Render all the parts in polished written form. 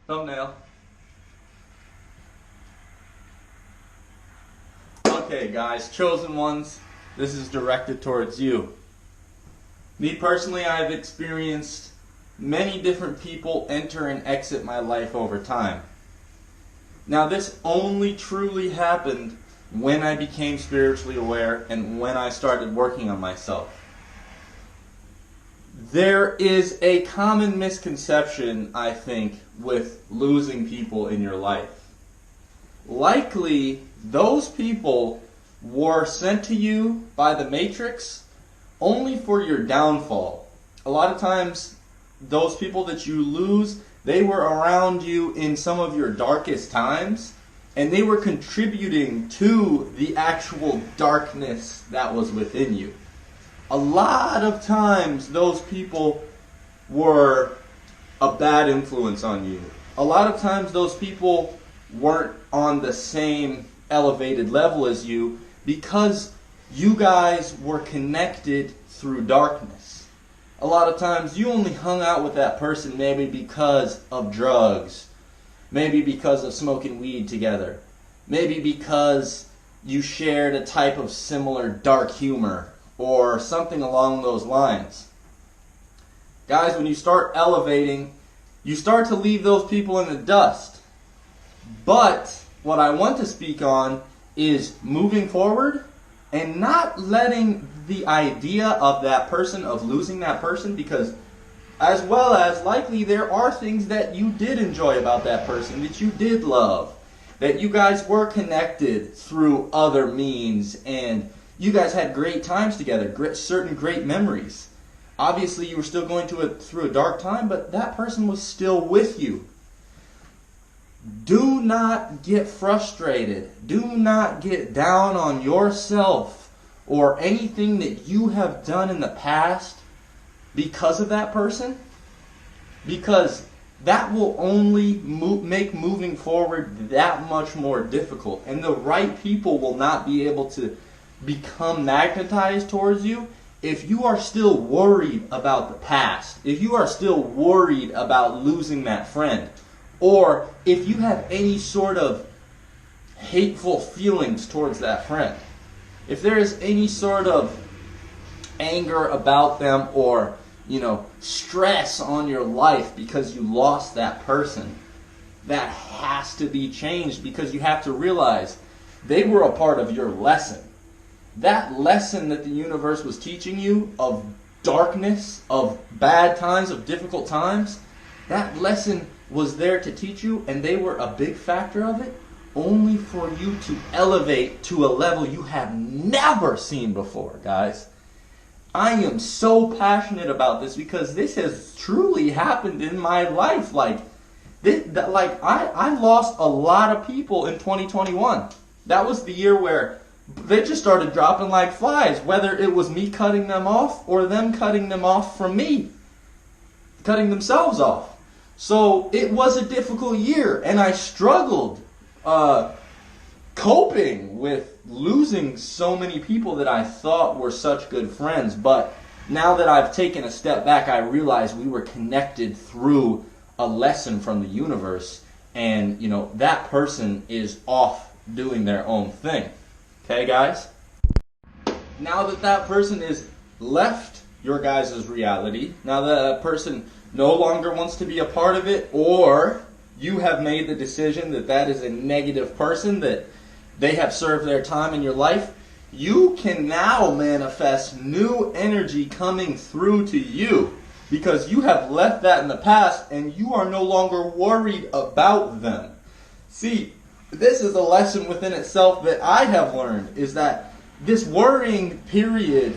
Thumbnail. Okay, guys, chosen ones, this is directed towards you. Me personally, I've experienced many different people enter and exit my life over time. Now, this only truly happened when I became spiritually aware and when I started working on myself. There is a common misconception, I think, with losing people in your life. Likely, those people were sent to you by the Matrix only for your downfall. A lot of times, those people that you lose, they were around you in some of your darkest times, and they were contributing to the actual darkness that was within you. A lot of times, those people were a bad influence on you. A lot of times, those people weren't on the same elevated level as you because you guys were connected through darkness. A lot of times, you only hung out with that person maybe because of drugs, maybe because of smoking weed together, maybe because you shared a type of similar dark humor, or something along those lines. Guys, when you start elevating, you start to leave those people in the dust. But what I want to speak on is moving forward and not letting the idea of that person, of losing that person, because as well as likely there are things that you did enjoy about that person, that you did love, that you guys were connected through other means, and you guys had great times together, certain great memories. Obviously, you were still going through a dark time, but that person was still with you. Do not get frustrated. Do not get down on yourself or anything that you have done in the past because of that person, because that will only make moving forward that much more difficult. And the right people will not be able to become magnetized towards you if you are still worried about the past, if you are still worried about losing that friend, or if you have any sort of hateful feelings towards that friend. If there is any sort of anger about them, or stress on your life because you lost that person, that has to be changed, because you have to realize they were a part of your lesson. That lesson that the universe was teaching you of darkness, of bad times, of difficult times, that lesson was there to teach you, and they were a big factor of it, only for you to elevate to a level you have never seen before, guys. I am so passionate about this because this has truly happened in my life. I lost a lot of people in 2021. That was the year where they just started dropping like flies, whether it was me cutting them off or them cutting them off from me, cutting themselves off. So it was a difficult year, and I struggled coping with losing so many people that I thought were such good friends. But now that I've taken a step back, I realize we were connected through a lesson from the universe, and that person is off doing their own thing. Okay, guys? Now that person is left your guys' reality, now that person no longer wants to be a part of it, or you have made the decision that is a negative person, that they have served their time in your life, you can now manifest new energy coming through to you, because you have left that in the past and you are no longer worried about them. See, this is a lesson within itself that I have learned, is that this worrying period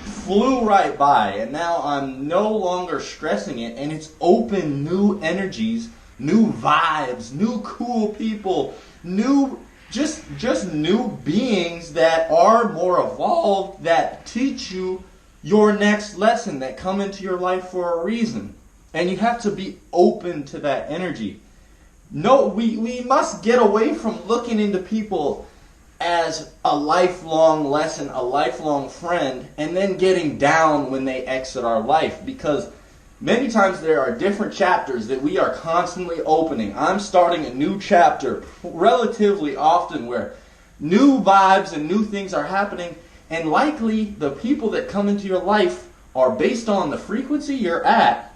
flew right by, and now I'm no longer stressing it, and it's opened new energies, new vibes, new cool people, just new beings that are more evolved, that teach you your next lesson, that come into your life for a reason. And you have to be open to that energy. No, we must get away from looking into people as a lifelong lesson, a lifelong friend, and then getting down when they exit our life. Because Many times there are different chapters that we are constantly opening. I'm starting a new chapter relatively often where new vibes and new things are happening, and likely the people that come into your life are based on the frequency you're at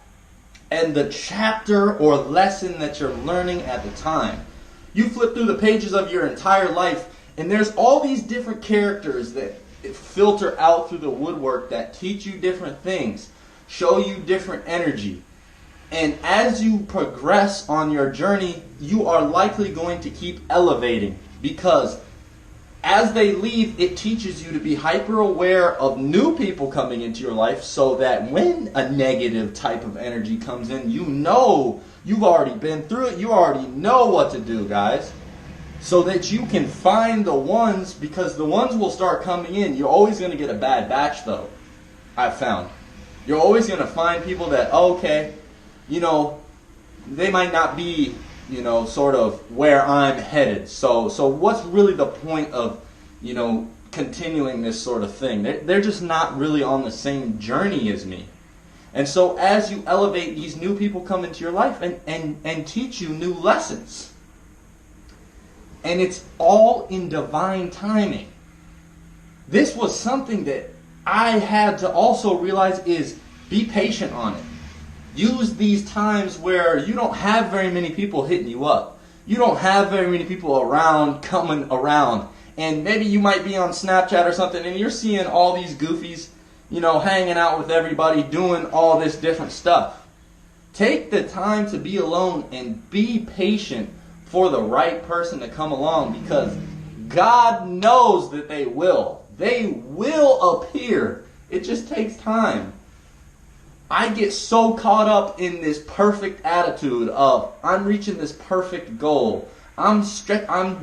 and the chapter or lesson that you're learning at the time. You flip through the pages of your entire life, and there's all these different characters that filter out through the woodwork that teach you different things, show you different energy. And as you progress on your journey, you are likely going to keep elevating, because as they leave, it teaches you to be hyper aware of new people coming into your life, so that when a negative type of energy comes in, you know you've already been through it, you already know what to do, guys. So that you can find the ones, because the ones will start coming in. You're always going to get a bad batch, though, I've found. You're always going to find people that, okay, they might not be, sort of where I'm headed. So what's really the point of, continuing this sort of thing? They're just not really on the same journey as me. And so as you elevate, these new people come into your life and teach you new lessons. And it's all in divine timing. This was something that I had to also realize is be patient on it. Use these times where you don't have very many people hitting you up. You don't have very many people coming around. And maybe you might be on Snapchat or something and you're seeing all these goofies, hanging out with everybody, doing all this different stuff. Take the time to be alone and be patient for the right person to come along, because God knows that they will. They will appear. It just takes time. I get so caught up in this perfect attitude of I'm reaching this perfect goal. I'm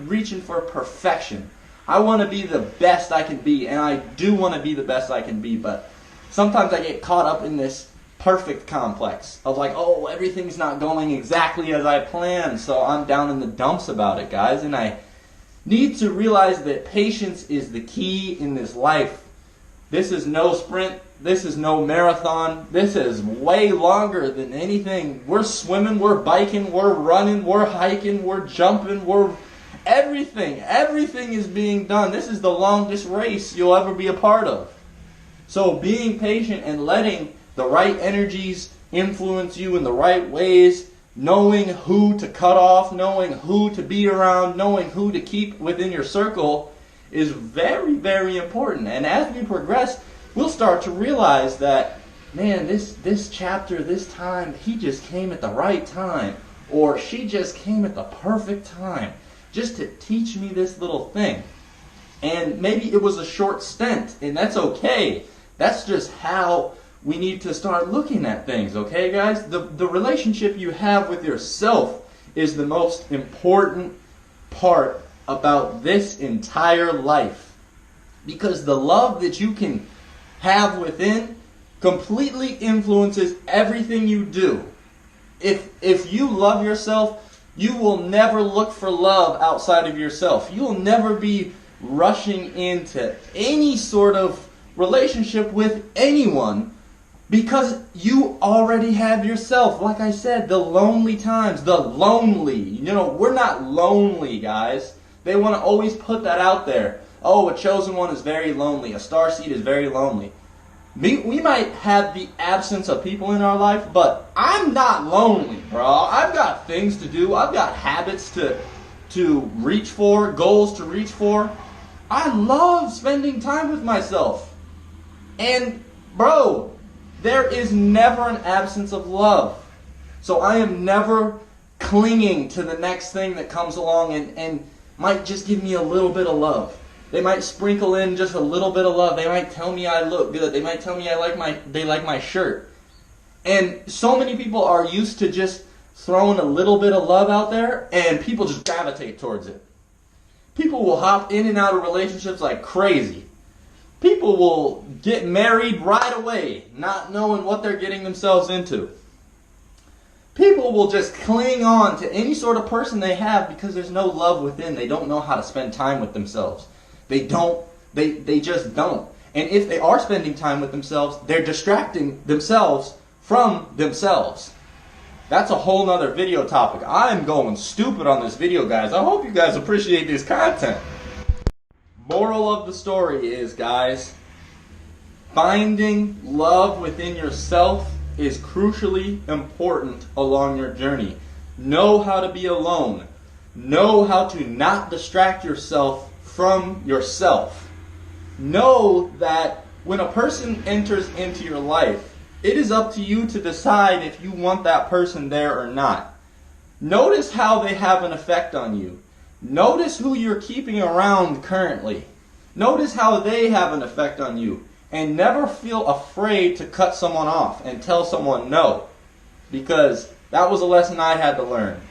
reaching for perfection. I want to be the best I can be, and I do want to be the best I can be, but sometimes I get caught up in this perfect complex of like, oh, everything's not going exactly as I planned, so I'm down in the dumps about it, guys. And I need to realize that patience is the key in this life. This is no sprint. This is no marathon. This is way longer than anything. We're swimming, we're biking, we're running, we're hiking, we're jumping, we're everything. Everything is being done. This is the longest race you'll ever be a part of. So being patient and letting the right energies influence you in the right ways, knowing who to cut off, knowing who to be around, knowing who to keep within your circle is very, very important. And as we progress, we'll start to realize that, man, this chapter, this time, he just came at the right time. Or she just came at the perfect time just to teach me this little thing. And maybe it was a short stint, and that's okay. That's just how we need to start looking at things, okay, guys? The relationship you have with yourself is the most important part about this entire life. Because the love that you can have within completely influences everything you do. If you love yourself, you will never look for love outside of yourself. You will never be rushing into any sort of relationship with anyone, because you already have yourself. Like I said, the lonely times, the lonely. We're not lonely, guys. They want to always put that out there. Oh, a chosen one is very lonely. A starseed is very lonely. We might have the absence of people in our life, but I'm not lonely, bro. I've got things to do. I've got habits to reach for, goals to reach for. I love spending time with myself. And, bro, there is never an absence of love. So I am never clinging to the next thing that comes along and might just give me a little bit of love. They might sprinkle in just a little bit of love. They might tell me I look good. They might tell me they like my shirt. And so many people are used to just throwing a little bit of love out there, and people just gravitate towards it. People will hop in and out of relationships like crazy. People will get married right away, not knowing what they're getting themselves into. People will just cling on to any sort of person they have because there's no love within. They don't know how to spend time with themselves. They just don't. And if they are spending time with themselves, they're distracting themselves from themselves. That's a whole nother video topic. I'm going stupid on this video, guys. I hope you guys appreciate this content. Moral of the story is, guys, finding love within yourself is crucially important along your journey. Know how to be alone. Know how to not distract yourself from yourself. Know that when a person enters into your life, it is up to you to decide if you want that person there or not. Notice how they have an effect on you. Notice who you're keeping around currently. Notice how they have an effect on you. And never feel afraid to cut someone off and tell someone no. Because that was a lesson I had to learn.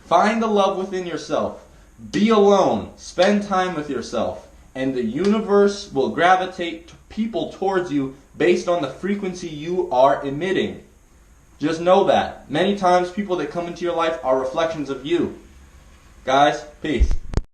Find the love within yourself. Be alone. Spend time with yourself. And the universe will gravitate people towards you based on the frequency you are emitting. Just know that. Many times people that come into your life are reflections of you. Guys, peace.